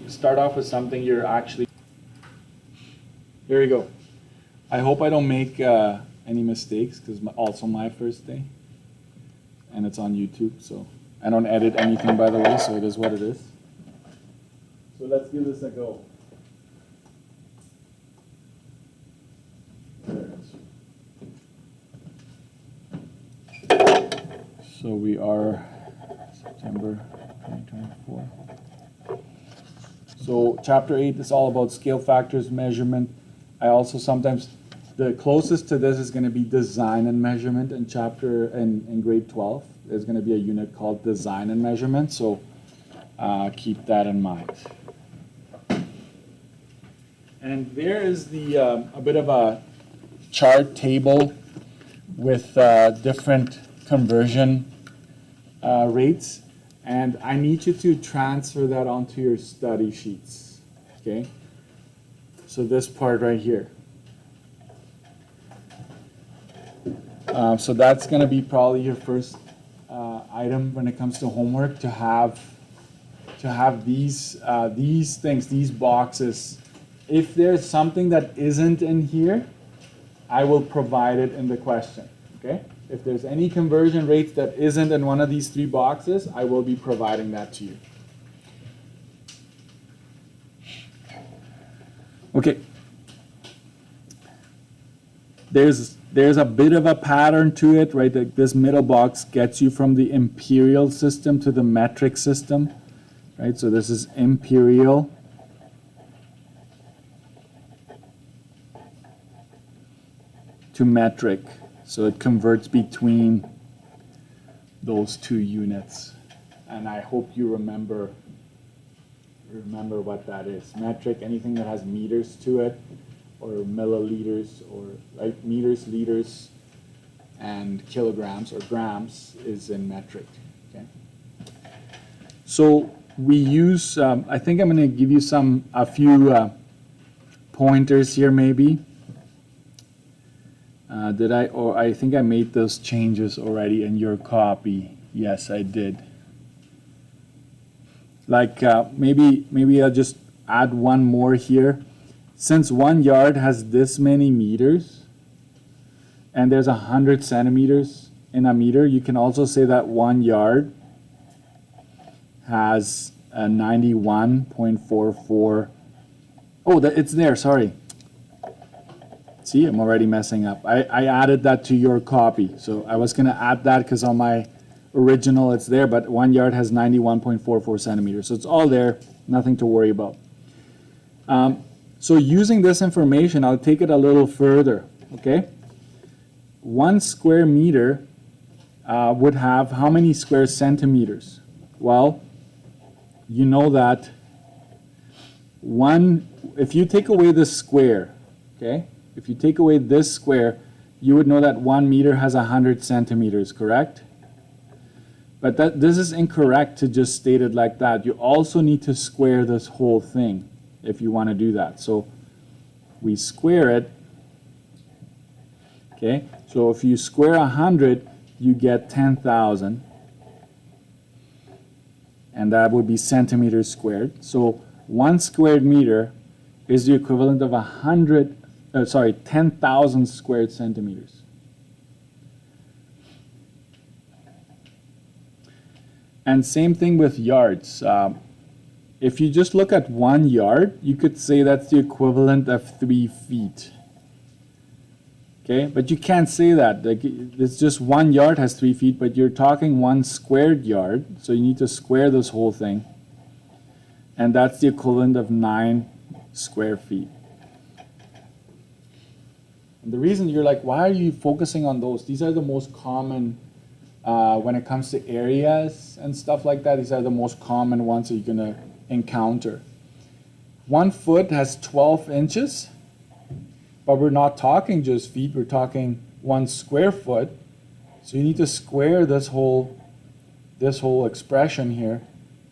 Start off with something you're actually. Here we go. I hope I don't make any mistakes because also my first day, and it's on YouTube, so I don't edit anything, by the way, so it is what it is. So let's give this a go. So we are September 2024. So chapter 8 is all about scale factors, measurement. I also sometimes, the closest to this is going to be design and measurement in grade 12. There's going to be a unit called design and measurement, so keep that in mind. And there is the a bit of a chart table with different conversion rates, and I need you to transfer that onto your study sheets, okay? So this part right here. So that's going to be probably your first item when it comes to homework, to have these things, these boxes. If there's something that isn't in here, I will provide it in the question, okay? If there's any conversion rates that isn't in one of these three boxes, I will be providing that to you. Okay. There's a bit of a pattern to it, right? Like this middle box gets you from the imperial system to the metric system, right? So this is imperial. To metric. So it converts between those two units. And I hope you remember what that is. Metric, anything that has meters to it, or milliliters, or like meters, liters, and kilograms or grams is in metric. Okay. So we use, I think I'm going to give you a few pointers here maybe. I think I made those changes already in your copy. Yes, I did. Like maybe I'll just add one more here. Since 1 yard has this many meters, and there's 100 centimeters in a meter, you can also say that 1 yard has a 91.44. Oh, it's there, sorry. See, I'm already messing up. I added that to your copy. So I was going to add that because on my original it's there, but 1 yard has 91.44 centimeters. So it's all there, nothing to worry about. So using this information, I'll take it a little further, okay? 1 square meter would have how many square centimeters? Well, you know that if you take away the square, okay? If you take away this square, you would know that 1 meter has 100 centimeters, correct? But this is incorrect to just state it like that. You also need to square this whole thing if you want to do that. So we square it, okay? So if you square 100, you get 10,000, and that would be centimeters squared. So 1 squared meter is the equivalent of 10,000 squared centimeters. And same thing with yards. If you just look at 1 yard, you could say that's the equivalent of 3 feet. Okay, but you can't say that. Like, it's just 1 yard has 3 feet, but you're talking 1 squared yard, so you need to square this whole thing. And that's the equivalent of 9 square feet. And the reason you're like, why are you focusing on those? These are the most common, when it comes to areas and stuff like that, these are the most common ones that you're going to encounter. 1 foot has 12 inches, but we're not talking just feet, we're talking 1 square foot. So you need to square this whole expression here.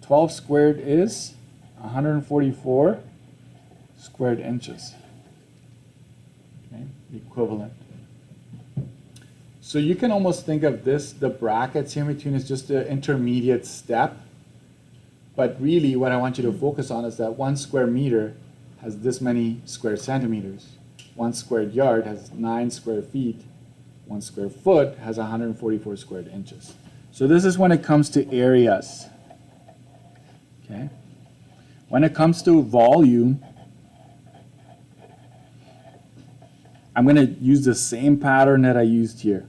12 squared is 144 squared inches. Okay, equivalent. So you can almost think of this, the brackets here in between, as just an intermediate step But really what I want you to focus on is that 1 square meter has this many square centimeters. 1 square yard has 9 square feet. 1 square foot has 144 square inches. So this is when it comes to areas. Okay. When it comes to volume, I'm going to use the same pattern that I used here.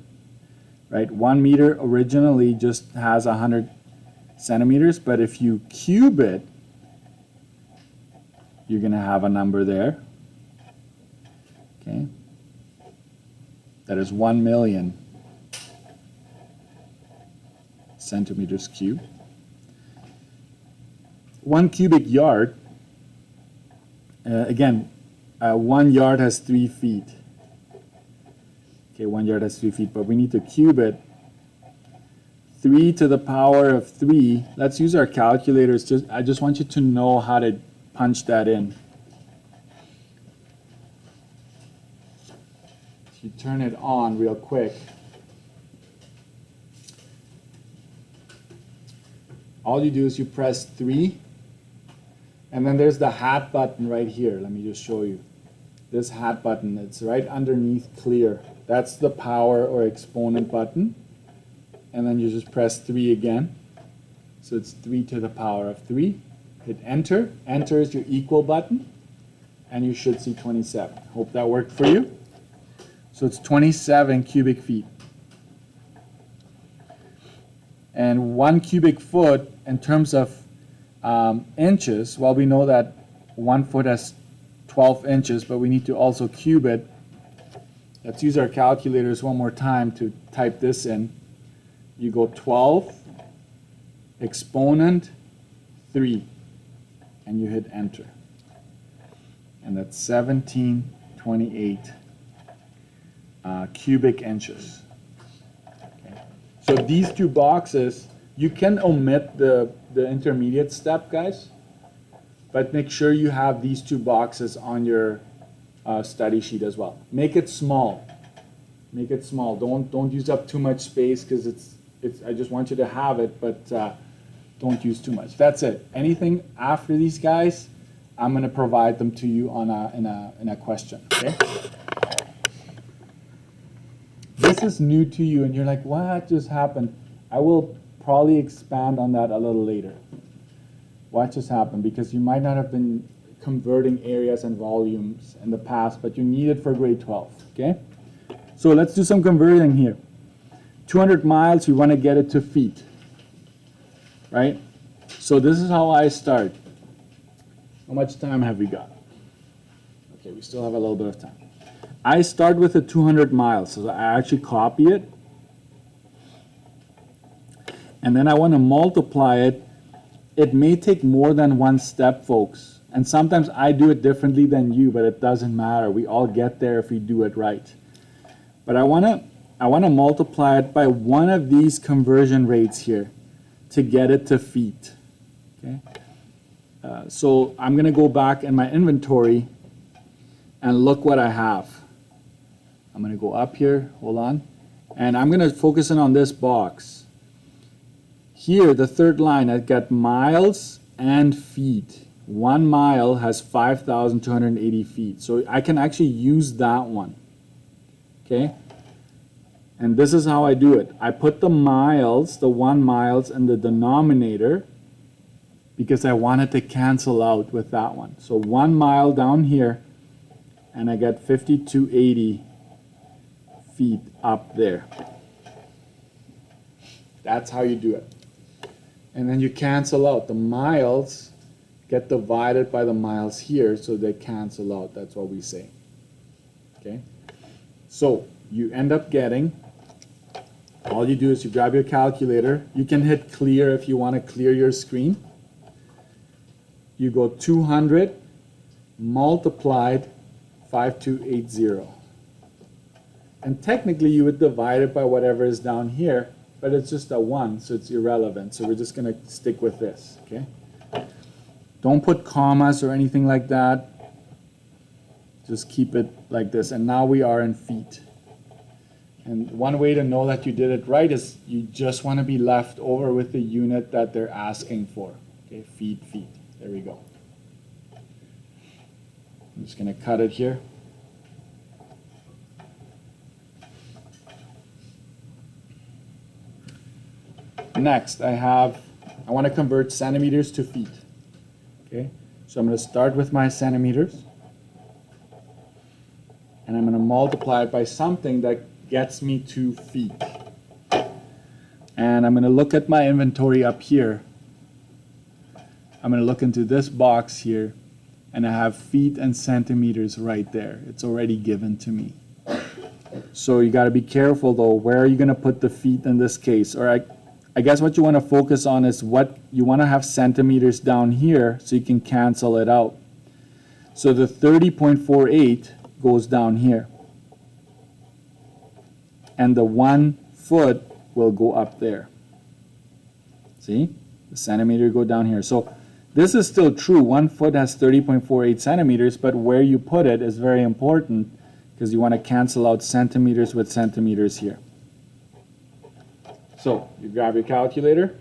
Right? 1 meter originally just has 100 centimeters, but if you cube it, you're going to have a number there. Okay. That is 1 million centimeters cubed. 1 cubic yard, again, 1 yard has 3 feet. Okay, 1 yard has 3 feet, but we need to cube it. 3 to the power of 3. Let's use our calculators. I just want you to know how to punch that in. If you turn it on real quick, all you do is you press 3, and then there's the hat button right here. Let me just show you. This hat button, it's right underneath clear. That's the power or exponent button. And then you just press 3 again. So it's 3 to the power of 3. Hit enter. Enter is your equal button. And you should see 27. Hope that worked for you. So it's 27 cubic feet. And 1 cubic foot in terms of inches, well, we know that 1 foot has 12 inches, but we need to also cube it. Let's use our calculators one more time to type this in. You go 12 exponent 3, and you hit enter. And that's 1728 cubic inches. Okay. So these two boxes, you can omit the intermediate step, guys, but make sure you have these two boxes on your study sheet as well. Make it small. Make it small. Don't use up too much space, because it's. I just want you to have it, but don't use too much. That's it. Anything after these guys, I'm going to provide them to you on in a question. Okay. This is new to you, and you're like, what just happened? I will probably expand on that a little later. What just happened? Because you might not have been converting areas and volumes in the past, but you need it for grade 12. Okay. So let's do some converting here. 200 miles, we want to get it to feet, right? So this is how I start. How much time have we got? Okay, we still have a little bit of time. I start with the 200 miles, so I actually copy it. And then I want to multiply it. It may take more than one step, folks. And sometimes I do it differently than you, but it doesn't matter. We all get there if we do it right. But I want to multiply it by one of these conversion rates here to get it to feet. Okay. So I'm going to go back in my inventory and look what I have. I'm going to go up here, hold on, and I'm going to focus in on this box. Here, the third line, I've got miles and feet. 1 mile has 5,280 feet. So I can actually use that one. Okay? And this is how I do it. I put the miles, the 1 miles, in the denominator because I wanted to cancel out with that one. So 1 mile down here, and I get 5,280 feet up there. That's how you do it. And then you cancel out. The miles get divided by the miles here, so they cancel out. That's what we say. Okay? So you end up getting, all you do is you grab your calculator. You can hit clear if you want to clear your screen. You go 200 multiplied 5280. And technically you would divide it by whatever is down here, but it's just a 1, so it's irrelevant. So we're just going to stick with this, okay? Don't put commas or anything like that. Just keep it like this. And now we are in feet. And one way to know that you did it right is you just want to be left over with the unit that they're asking for. Okay, feet. There we go. I'm just going to cut it here. Next, I want to convert centimeters to feet. Okay, so I'm going to start with my centimeters, and I'm going to multiply it by something that gets me to feet. And I'm going to look at my inventory up here. I'm going to look into this box here, and I have feet and centimeters right there. It's already given to me. So you got to be careful though, where are you going to put the feet in this case? Or I guess what you want to focus on is what you want to have centimeters down here so you can cancel it out. So the 30.48 goes down here. And the 1 foot will go up there. See? The centimeter go down here. So this is still true. 1 foot has 30.48 centimeters, but where you put it is very important because you want to cancel out centimeters with centimeters here. So you grab your calculator.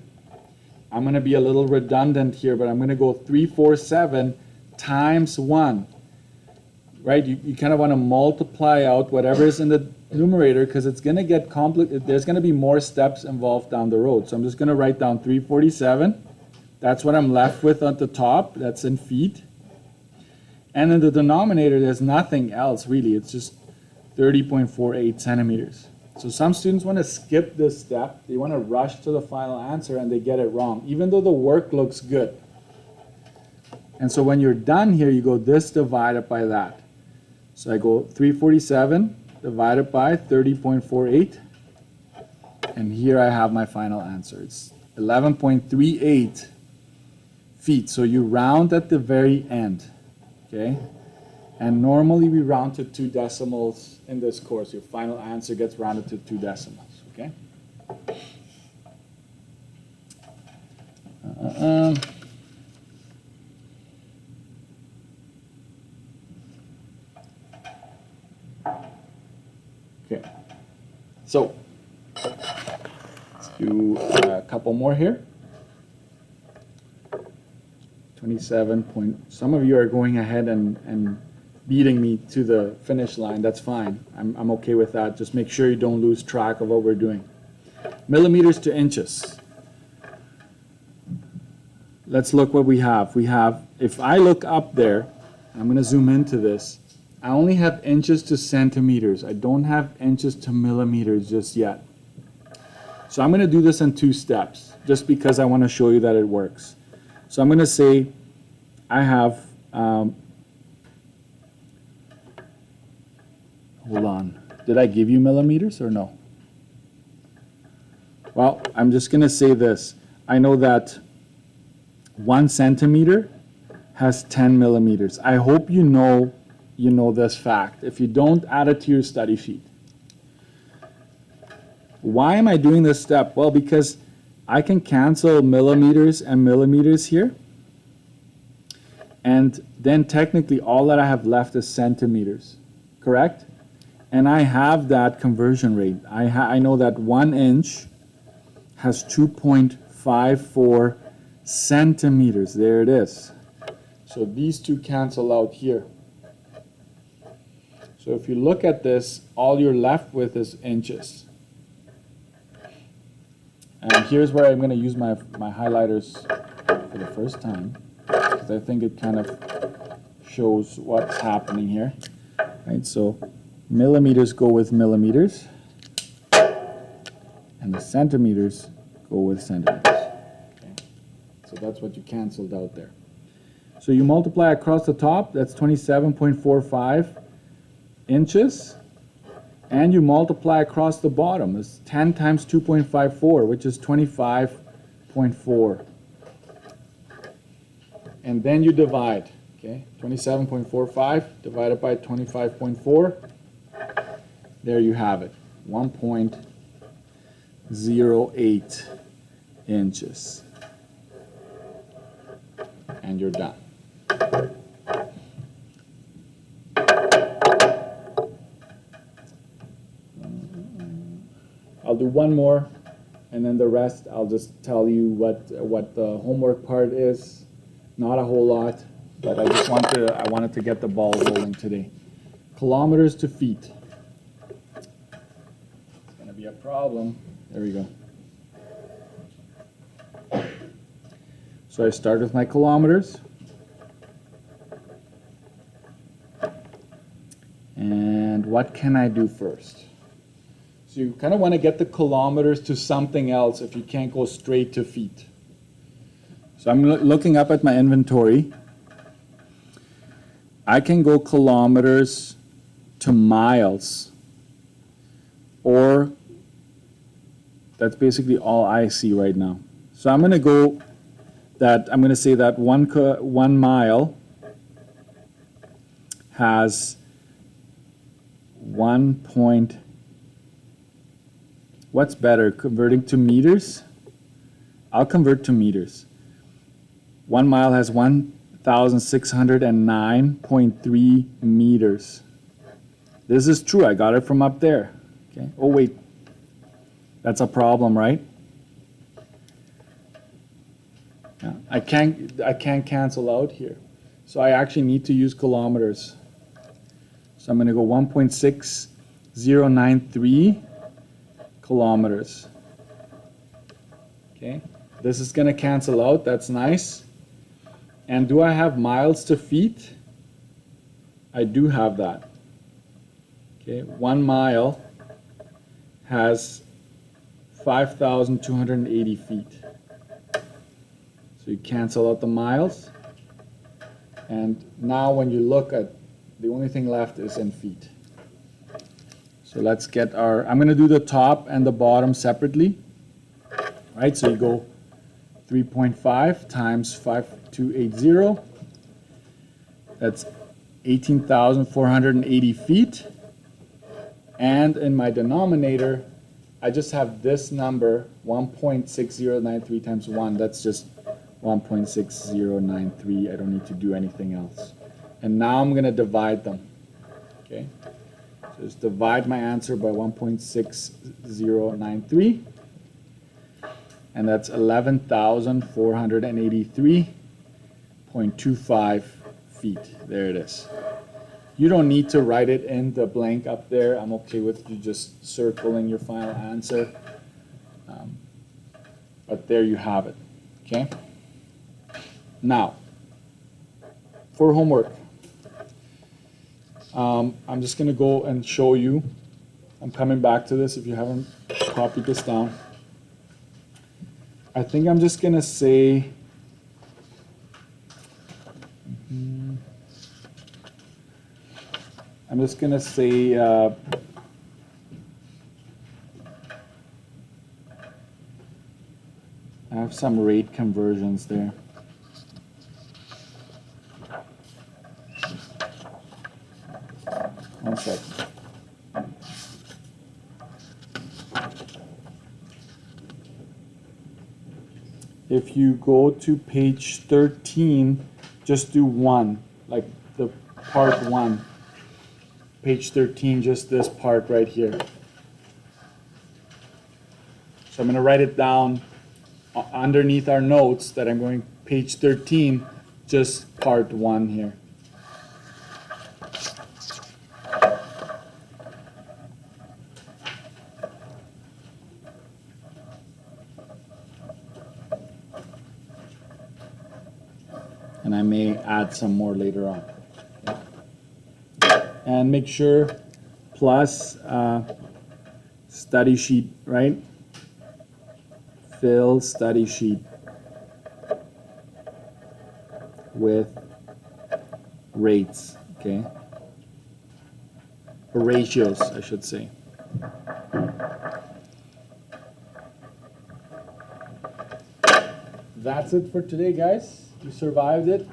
I'm going to be a little redundant here, but I'm going to go 347 times 1. Right? You kind of want to multiply out whatever is in the numerator because it's going to get complicated. There's going to be more steps involved down the road. So I'm just going to write down 347. That's what I'm left with at the top. That's in feet. And in the denominator, there's nothing else really. It's just 30.48 centimeters. So some students want to skip this step. They want to rush to the final answer and they get it wrong, even though the work looks good. And so when you're done here, you go this divided by that. So I go 347 divided by 30.48. And here I have my final answer. It's 11.38 feet. So you round at the very end. Okay? And normally we round to 2 decimals in this course. Your final answer gets rounded to 2 decimals. Okay? Okay. So let's do a couple more here. 27 point. Some of you are going ahead and beating me to the finish line. That's fine. I'm okay with that. Just make sure you don't lose track of what we're doing. Millimeters to inches. Let's look what we have. We have, if I look up there, I'm going to zoom into this, I only have inches to centimeters. I don't have inches to millimeters just yet. So I'm going to do this in 2 steps, just because I want to show you that it works. So I'm going to say I have, hold on, did I give you millimeters or no? Well, I'm just going to say this. I know that 1 centimeter has 10 millimeters. I hope you know this fact. If you don't, add it to your study sheet. Why am I doing this step? Well, because I can cancel millimeters and millimeters here. And then technically all that I have left is centimeters, correct? And I have that conversion rate. I know that 1 inch has 2.54 centimeters. There it is. So these two cancel out here. So if you look at this, all you're left with is inches. And here's where I'm going to use my highlighters for the first time, because I think it kind of shows what's happening here. Right, so millimeters go with millimeters, and the centimeters go with centimeters. Okay? So that's what you canceled out there. So you multiply across the top, that's 27.45 inches. And you multiply across the bottom. It's 10 times 2.54, which is 25.4. And then you divide. Okay, 27.45 divided by 25.4. There you have it. 1.08 inches. And you're done. I'll do one more, and then the rest I'll just tell you what the homework part is. Not a whole lot, but I wanted to get the ball rolling today. Kilometers to feet. It's gonna be a problem. There we go. So I start with my kilometers. And what can I do first? So you kind of want to get the kilometers to something else if you can't go straight to feet. So I'm looking up at my inventory. I can go kilometers to miles, or that's basically all I see right now. So I'm going to say that one mile has what's better, converting to meters? I'll convert to meters. 1 mile has 1,609.3 meters. This is true, I got it from up there. Okay. Oh wait, that's a problem, right? Yeah. I can't cancel out here. So I actually need to use kilometers. So I'm going to go 1.6093 kilometers. Okay, this is going to cancel out. That's nice. And do I have miles to feet? I do have that. Okay, 1 mile has 5,280 feet. So you cancel out the miles. And now when you look at, the only thing left is in feet. So let's get I'm going to do the top and the bottom separately. Right, so you go 3.5 times 5,280. That's 18,480 feet. And in my denominator, I just have this number, 1.6093 times 1. That's just 1.6093. I don't need to do anything else. And now I'm going to divide them. Okay, so just divide my answer by 1.6093. And that's 11,483.25 feet. There it is. You don't need to write it in the blank up there. I'm okay with you just circling your final answer. But there you have it. Okay. Now, for homework, I'm just going to go and show you. I'm coming back to this if you haven't copied this down. I think I'm just going to say, I have some rate conversions there. One second. If you go to page 13, just do 1, like the part 1. Page 13, just this part right here. So I'm going to write it down underneath our notes that I'm going page 13, just part 1 here. And I may add some more later on. And make sure plus study sheet, right? Fill study sheet with rates, okay? Or ratios, I should say. That's it for today, guys. You survived it.